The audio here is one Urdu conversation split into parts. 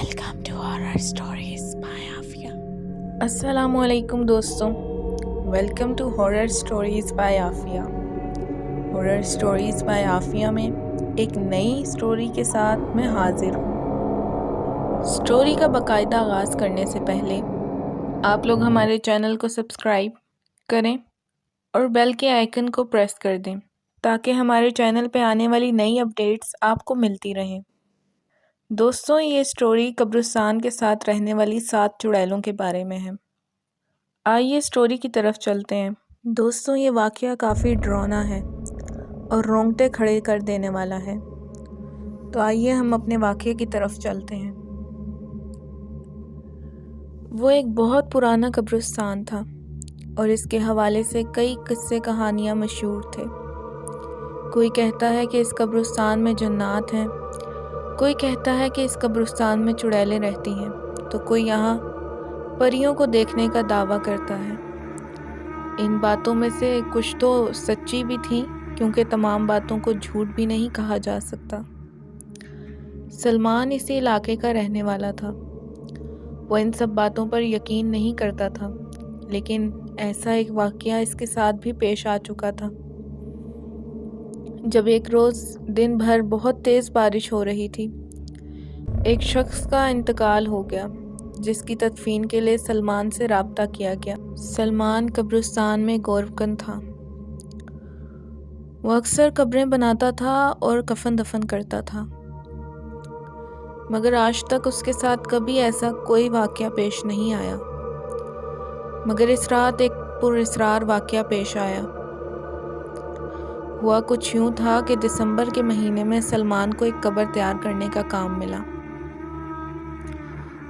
Welcome to Horror Stories by Afia. السلام علیکم دوستوں، welcome to horror stories by Afia. Horror stories by Afia میں ایک نئی سٹوری کے ساتھ میں حاضر ہوں۔ سٹوری کا باقاعدہ آغاز کرنے سے پہلے آپ لوگ ہمارے چینل کو سبسکرائب کریں اور بیل کے آئیکن کو پریس کر دیں تاکہ ہمارے چینل پہ آنے والی نئی اپڈیٹس آپ کو ملتی رہیں۔ دوستوں، یہ سٹوری قبرستان کے ساتھ رہنے والی 7 چڑیلوں کے بارے میں ہے۔ آئیے سٹوری کی طرف چلتے ہیں۔ دوستوں، یہ واقعہ کافی ڈراؤنا ہے اور رونگٹے کھڑے کر دینے والا ہے، تو آئیے ہم اپنے واقعے کی طرف چلتے ہیں۔ وہ ایک بہت پرانا قبرستان تھا اور اس کے حوالے سے کئی قصے کہانیاں مشہور تھے۔ کوئی کہتا ہے کہ اس قبرستان میں جنات ہیں، کوئی کہتا ہے کہ اس قبرستان میں چڑیلیں رہتی ہیں، تو کوئی یہاں پریوں کو دیکھنے کا دعویٰ کرتا ہے۔ ان باتوں میں سے کچھ تو سچی بھی تھی، کیونکہ تمام باتوں کو جھوٹ بھی نہیں کہا جا سکتا۔ سلمان اسی علاقے کا رہنے والا تھا۔ وہ ان سب باتوں پر یقین نہیں کرتا تھا، لیکن ایسا ایک واقعہ اس کے ساتھ بھی پیش آ چکا تھا۔ جب ایک روز دن بھر بہت تیز بارش ہو رہی تھی، ایک شخص کا انتقال ہو گیا جس کی تدفین کے لیے سلمان سے رابطہ کیا گیا۔ سلمان قبرستان میں گورکن تھا۔ وہ اکثر قبریں بناتا تھا اور کفن دفن کرتا تھا، مگر آج تک اس کے ساتھ کبھی ایسا کوئی واقعہ پیش نہیں آیا۔ مگر اس رات ایک پراسرار واقعہ پیش آیا۔ ہوا کچھ یوں تھا کہ دسمبر کے مہینے میں سلمان کو ایک قبر تیار کرنے کا کام ملا۔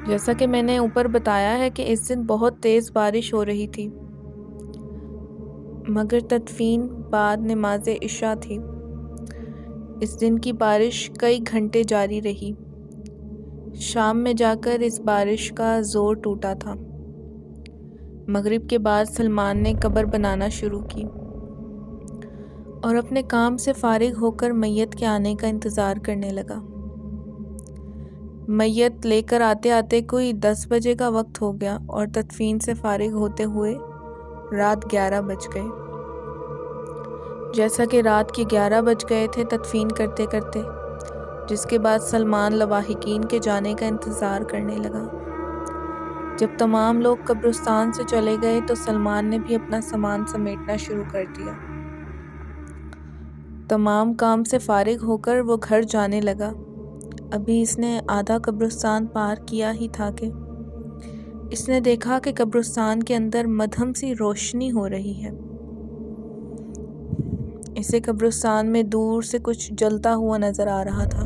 جیسا کہ میں نے اوپر بتایا ہے کہ اس دن بہت تیز بارش ہو رہی تھی، مگر تدفین بعد نماز عشاء تھی۔ اس دن کی بارش کئی گھنٹے جاری رہی۔ شام میں جا کر اس بارش کا زور ٹوٹا تھا۔ مغرب کے بعد سلمان نے قبر بنانا شروع کی اور اپنے کام سے فارغ ہو کر میت کے آنے کا انتظار کرنے لگا۔ میت لے کر آتے آتے کوئی 10 بجے کا وقت ہو گیا اور تدفین سے فارغ ہوتے ہوئے رات 11 بج گئے۔ جیسا کہ رات کے 11 بج گئے تھے تدفین کرتے کرتے، جس کے بعد سلمان لواحقین کے جانے کا انتظار کرنے لگا۔ جب تمام لوگ قبرستان سے چلے گئے تو سلمان نے بھی اپنا سامان سمیٹنا شروع کر دیا۔ تمام کام سے فارغ ہو کر وہ گھر جانے لگا۔ ابھی اس نے آدھا قبرستان پار کیا ہی تھا کہ اس نے دیکھا کہ قبرستان کے اندر مدھم سی روشنی ہو رہی ہے۔ اسے قبرستان میں دور سے کچھ جلتا ہوا نظر آ رہا تھا۔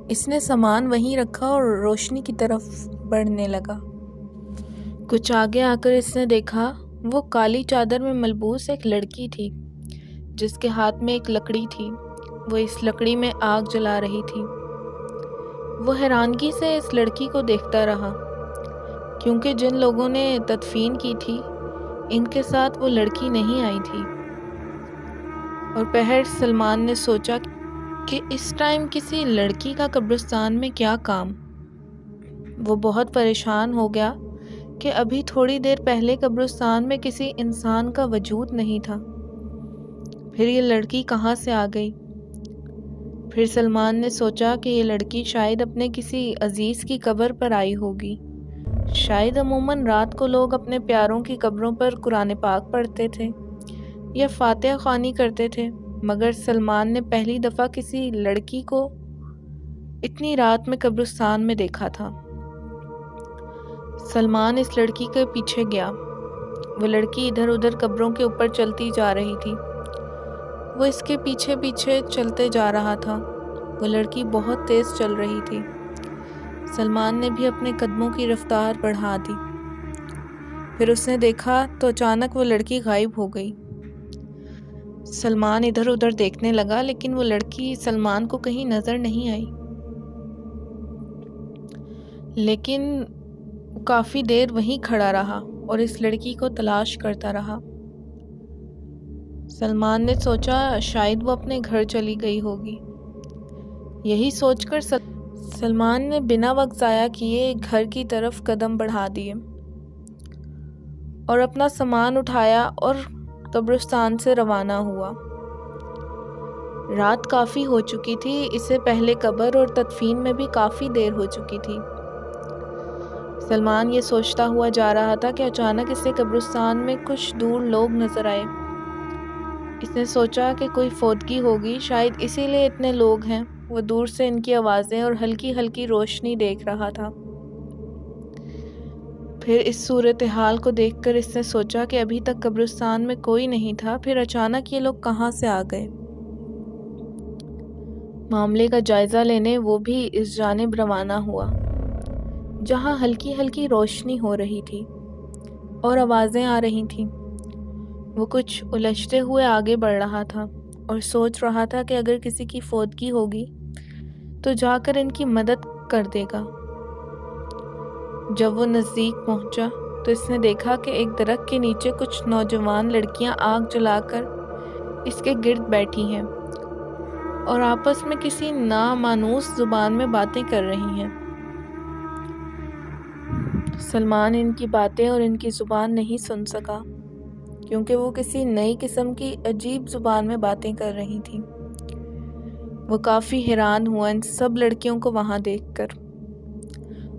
اس نے سامان وہیں رکھا اور روشنی کی طرف بڑھنے لگا۔ کچھ آگے آ کر اس نے دیکھا وہ کالی چادر میں ملبوس ایک لڑکی تھی، جس کے ہاتھ میں ایک لکڑی تھی۔ وہ اس لکڑی میں آگ جلا رہی تھی۔ وہ حیرانگی سے اس لڑکی کو دیکھتا رہا، کیونکہ جن لوگوں نے تدفین کی تھی ان کے ساتھ وہ لڑکی نہیں آئی تھی۔ اور پہر سلمان نے سوچا کہ اس ٹائم کسی لڑکی کا قبرستان میں کیا کام۔ وہ بہت پریشان ہو گیا کہ ابھی تھوڑی دیر پہلے قبرستان میں کسی انسان کا وجود نہیں تھا، پھر یہ لڑکی کہاں سے آ گئی۔ پھر سلمان نے سوچا کہ یہ لڑکی شاید اپنے کسی عزیز کی قبر پر آئی ہوگی۔ شاید عموماً رات کو لوگ اپنے پیاروں کی قبروں پر قرآن پاک پڑھتے تھے یا فاتحہ خوانی کرتے تھے، مگر سلمان نے پہلی دفعہ کسی لڑکی کو اتنی رات میں قبرستان میں دیکھا تھا۔ سلمان اس لڑکی کے پیچھے گیا۔ وہ لڑکی ادھر ادھر قبروں کے اوپر چلتی جا رہی تھی۔ وہ اس کے پیچھے پیچھے چلتے جا رہا تھا۔ وہ لڑکی بہت تیز چل رہی تھی۔ سلمان نے بھی اپنے قدموں کی رفتار بڑھا دی۔ پھر اس نے دیکھا تو اچانک وہ لڑکی غائب ہو گئی۔ سلمان ادھر ادھر دیکھنے لگا، لیکن وہ لڑکی سلمان کو کہیں نظر نہیں آئی۔ لیکن کافی دیر وہیں کھڑا رہا اور اس لڑکی کو تلاش کرتا رہا۔ سلمان نے سوچا شاید وہ اپنے گھر چلی گئی ہوگی۔ یہی سوچ کر سلمان نے بنا وقت ضائع کیے گھر کی طرف قدم بڑھا دیے اور اپنا سامان اٹھایا اور قبرستان سے روانہ ہوا۔ رات کافی ہو چکی تھی، اسے پہلے قبر اور تدفین میں بھی کافی دیر ہو چکی تھی۔ سلمان یہ سوچتا ہوا جا رہا تھا کہ اچانک اسے قبرستان میں کچھ دور لوگ نظر آئے۔ اس نے سوچا کہ کوئی فوتگی ہوگی، شاید اسی لیے اتنے لوگ ہیں۔ وہ دور سے ان کی آوازیں اور ہلکی ہلکی روشنی دیکھ رہا تھا۔ پھر اس صورتحال کو دیکھ کر اس نے سوچا کہ ابھی تک قبرستان میں کوئی نہیں تھا، پھر اچانک یہ لوگ کہاں سے آ گئے۔ معاملے کا جائزہ لینے وہ بھی اس جانب روانہ ہوا جہاں ہلکی ہلکی روشنی ہو رہی تھی اور آوازیں آ رہی تھیں۔ وہ کچھ الجھتے ہوئے آگے بڑھ رہا تھا اور سوچ رہا تھا کہ اگر کسی کی فوتگی ہوگی تو جا کر ان کی مدد کر دے گا۔ جب وہ نزدیک پہنچا تو اس نے دیکھا کہ ایک درخت کے نیچے کچھ نوجوان لڑکیاں آگ جلا کر اس کے گرد بیٹھی ہیں اور آپس میں کسی نامانوس زبان میں باتیں کر رہی ہیں۔ سلمان ان کی باتیں اور ان کی زبان نہیں سن سکا کیونکہ وہ کسی نئی قسم کی عجیب زبان میں باتیں کر رہی تھیں۔ وہ کافی حیران ہوا ان سب لڑکیوں کو وہاں دیکھ کر۔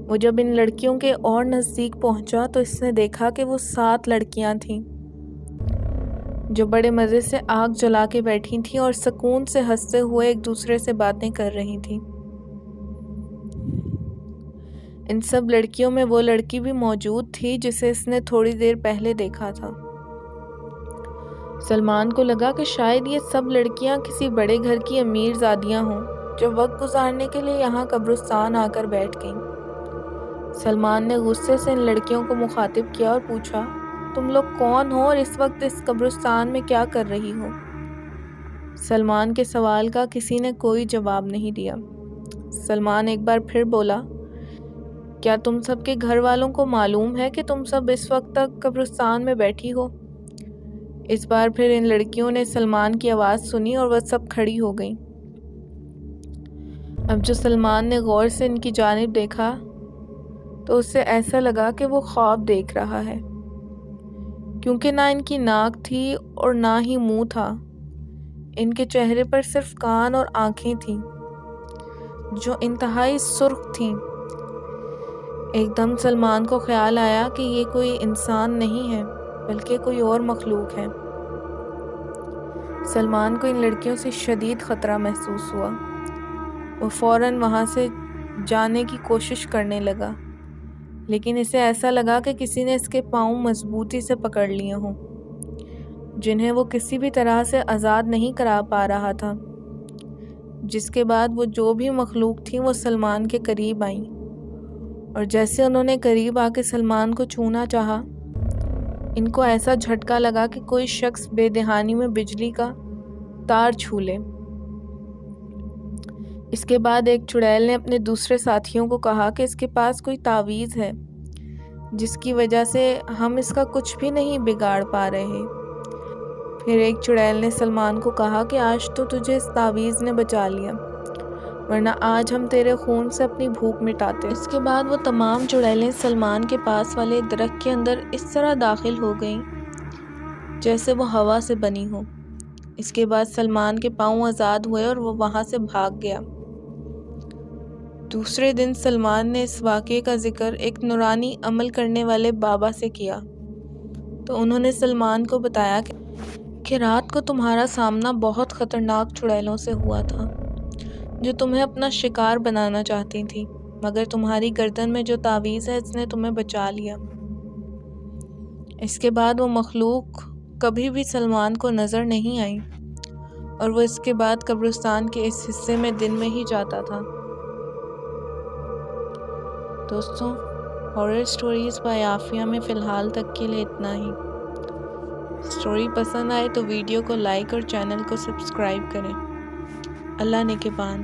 وہ جب ان لڑکیوں کے اور نزدیک پہنچا تو اس نے دیکھا کہ وہ 7 لڑکیاں تھیں جو بڑے مزے سے آگ جلا کے بیٹھی تھیں اور سکون سے ہنستے ہوئے ایک دوسرے سے باتیں کر رہی تھیں۔ ان سب لڑکیوں میں وہ لڑکی بھی موجود تھی جسے اس نے تھوڑی دیر پہلے دیکھا تھا۔ سلمان کو لگا کہ شاید یہ سب لڑکیاں کسی بڑے گھر کی امیر زادیاں ہوں جو وقت گزارنے کے لیے یہاں قبرستان آ کر بیٹھ گئیں۔ سلمان نے غصے سے ان لڑکیوں کو مخاطب کیا اور پوچھا، تم لوگ کون ہو اور اس وقت اس قبرستان میں کیا کر رہی ہو؟ سلمان کے سوال کا کسی نے کوئی جواب نہیں دیا۔ سلمان ایک بار پھر بولا، کیا تم سب کے گھر والوں کو معلوم ہے کہ تم سب اس وقت تک قبرستان میں بیٹھی ہو؟ اس بار پھر ان لڑکیوں نے سلمان کی آواز سنی اور وہ سب کھڑی ہو گئیں۔ اب جو سلمان نے غور سے ان کی جانب دیکھا تو اسے ایسا لگا کہ وہ خواب دیکھ رہا ہے، کیونکہ نہ ان کی ناک تھی اور نہ ہی منہ تھا۔ ان کے چہرے پر صرف کان اور آنکھیں تھیں جو انتہائی سرخ تھیں۔ ایک دم سلمان کو خیال آیا کہ یہ کوئی انسان نہیں ہے بلکہ کوئی اور مخلوق ہے۔ سلمان کو ان لڑکیوں سے شدید خطرہ محسوس ہوا۔ وہ فوراً وہاں سے جانے کی کوشش کرنے لگا، لیکن اسے ایسا لگا کہ کسی نے اس کے پاؤں مضبوطی سے پکڑ لیے ہوں، جنہیں وہ کسی بھی طرح سے آزاد نہیں کرا پا رہا تھا۔ جس کے بعد وہ جو بھی مخلوق تھیں وہ سلمان کے قریب آئیں، اور جیسے انہوں نے قریب آ کے سلمان کو چھونا چاہا، ان کو ایسا جھٹکا لگا کہ کوئی شخص بے دہانی میں بجلی کا تار چھو لے۔ اس کے بعد ایک چڑیل نے اپنے دوسرے ساتھیوں کو کہا کہ اس کے پاس کوئی تعویذ ہے جس کی وجہ سے ہم اس کا کچھ بھی نہیں بگاڑ پا رہے۔ پھر ایک چڑیل نے سلمان کو کہا کہ آج تو تجھے اس تعویذ نے بچا لیا، ورنہ آج ہم تیرے خون سے اپنی بھوک مٹاتے۔ اس کے بعد وہ تمام چڑیلیں سلمان کے پاس والے درخت کے اندر اس طرح داخل ہو گئیں جیسے وہ ہوا سے بنی ہو۔ اس کے بعد سلمان کے پاؤں آزاد ہوئے اور وہ وہاں سے بھاگ گیا۔ دوسرے دن سلمان نے اس واقعے کا ذکر ایک نورانی عمل کرنے والے بابا سے کیا تو انہوں نے سلمان کو بتایا کہ رات کو تمہارا سامنا بہت خطرناک چڑیلوں سے ہوا تھا جو تمہیں اپنا شکار بنانا چاہتی تھیں، مگر تمہاری گردن میں جو تعویذ ہے اس نے تمہیں بچا لیا۔ اس کے بعد وہ مخلوق کبھی بھی سلمان کو نظر نہیں آئی اور وہ اس کے بعد قبرستان کے اس حصے میں دن میں ہی جاتا تھا۔ دوستوں، ہارر سٹوریز بائی عافیہ میں فی الحال تک کے لیے اتنا ہی۔ سٹوری پسند آئے تو ویڈیو کو لائک اور چینل کو سبسکرائب کریں۔ اللہ نگہبان۔